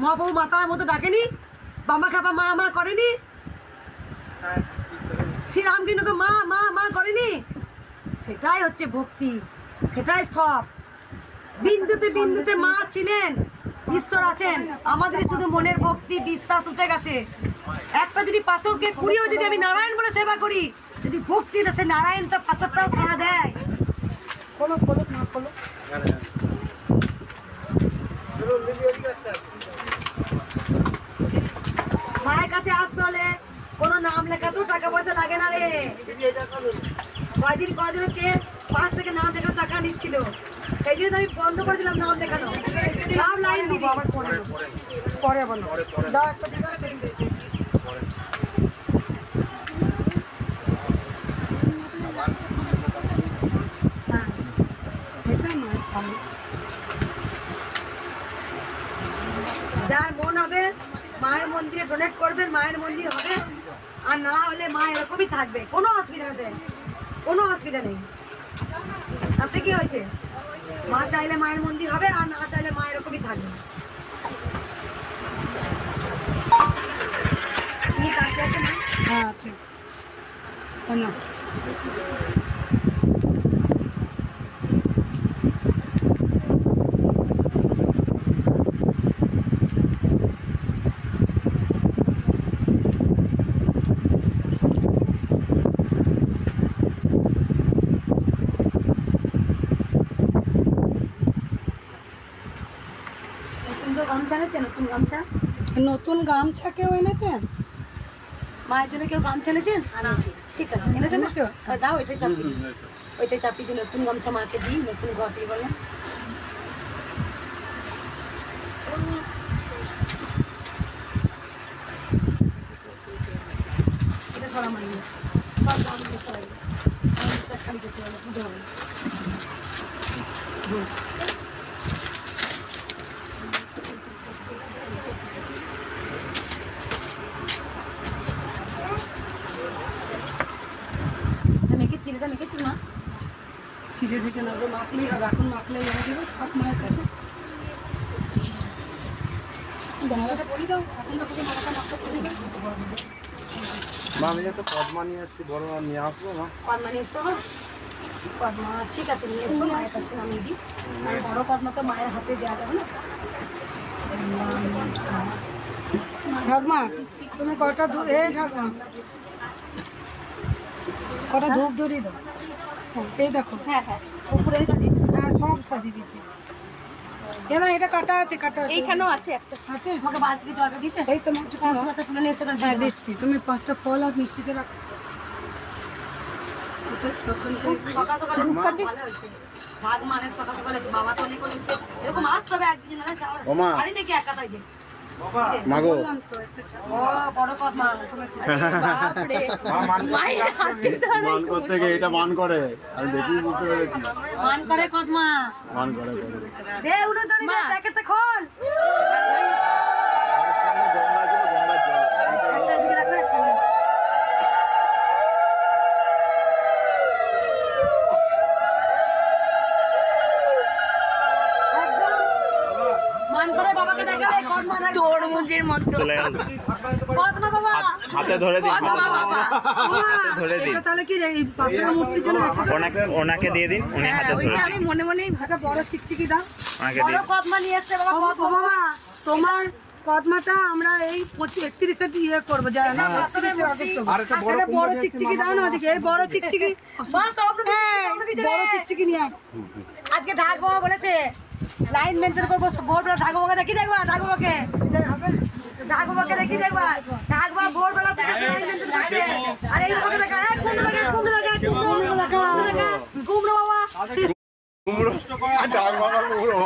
মহাপ্রভু মাতার মতো ডাকেনি, বাবা খাবা মা মা করেনি, শ্রীরামকৃষ্ণ তো মা মা মা করেনি। সেটাই হচ্ছে ভক্তি, সেটাই সব। বিন্দুতে বিন্দুতে মা ছিলেন, ঈশ্বর আছেন। আমাদের শুধু মনের ভক্তি বিশ্বাস উঠে গেছে। একটা যদি পাথরকে পুড়িয়েও যদি আমি নারায়ণ বলে সেবা করি, যদি ভক্তি আছে নারায়ণটা পাথরটাও সারা দেয়। মায়ের কাছে আসতে হলে কোনো নাম লেখাতেও টাকা পয়সা লাগে না রে। কয়দিন হচ্ছে 5 থেকে নাম লেখানো টাকা নিচ্ছিল, সেই জন্য আমি বন্ধ করে দিলাম নাম লেখানো। নাম লাইন দিব আবার পরে বলো দাও একটা দিন ধরে বেরিয়ে দিয়েছি। যার মন হবে মায়ের মন্দিরে ডোনেট করবেন, মায়ের মন্দির হবে। আর না হলে মা এরকমই থাকবে, কোনো অসুবিধা নেই, কোনো অসুবিধা নেই। তাতে কি হয়েছে, মা চাইলে মায়ের মন্দির হবে, আর না চাইলে মা এরকমই থাকবে। হ্যাঁ আছে নতুন গামছা কেউ এনেছেন? মায়ের জন্য কেউ গামছা এনেছেন? ঠিক আছে, এনেছেন না? দাও ওইটাই চাপি, ওইটাই চাপি দিই। নতুন গামছা মাকে দিই, নতুন ঘটি বলে। এটা সরা মানিয়ে সব দাম সরাই খালি করতে হবে, পুজো হবে। চিড়েটা মেখেছিস মা? চিড়ে থেকে নেবো, মাখলেই হবে। এখন মাখলেই এনে দেবো সব মায়ের কাছে। মালাটা পরিয়ে দাও, এখন তো মালাটা মাখতে পরিয়ে দাও। মা আমি একটা পদ্মা নিয়ে আসছি, বড় নিয়ে আসবো মা। পদ্মা নিয়ে এসো, পদ্মা ঠিক আছে নিয়ে এসো, মায়ের কাছে নামিয়ে দিই। আর বড় পদ্মা তো মায়ের হাতে দেওয়া যাবে না। ঠাকমা তুমি কটা ধূপ, ঠাকমা কটা ধূপ ধরিয়ে দাও। এই দেখো, হ্যাঁ হ্যাঁ উপরে সাজিয়েছি, হ্যাঁ সব সাজিয়ে দিয়েছি। না এটা কাটা আছে, কাটা এইখানেও আছে একটা আছে। তোমাকে বালতিতে জলটা দিয়েছে, এই তোমার পাঁচটা তুলে নিয়ে এসে হ্যাঁ দিচ্ছি। তুমি 5টা ফল আর মিষ্টিতে রাখো। সকাল সকাল ভালো হয়েছে, ভাগ মানে সকাল সকাল এসে বাবা তো অনেক বলেছে এরকম আসতে হবে একদিন, না বাড়ি নাকি একা থাকবে। মাগো ও বড় পদ্মা, মান করতে গিয়ে এটা মান করে, আমি দেখি বুঝতে পেরেছি মান করে পদ্মা, মান করে দে উনো ধরে দে প্যাকেটটা খোল। তরমুজের মতো পদ্মা বাবা হাতে ধরে দিন, হাতে ধরে দিন। তাহলে কি এই পাথরের মূর্তির জন্য ওনাকে দিয়ে দিন, উনি হাতে ধরে। আমি মনে মনে একটা বড় চিকচিকি দাও, ওনাকে বড় পদ্মা নিয়ে আসছে বাবা। বাবা তোমার পদ্মাটা আমরা এই 31 ইয়ে করবো, জানো না? 31 আগস্ট বড় চিকচিকি দাও না, ওদিকে এই বড় চিকচিকি, বড় চিকচিকি নিয়ে আজকে ঢাক বাবা বলেছে লাইন মেনটেন করবো, ভোরবেলা ঢাক বাবাকে দেখি, দেখবা ঢাক বাবাকে, ঢাক বাবাকে দেখি, দেখবা ঢাক বাবা ভোরবেলা থেকে লাইন মেনটেন করছে। আর এই লোককে দেখা, কুমড়ো দেখা, কুমড়ো দেখা, কুমড়ো দেখা, কুমড়ো বাবা কুমড়ো ঢাক বাবা কুমড়ো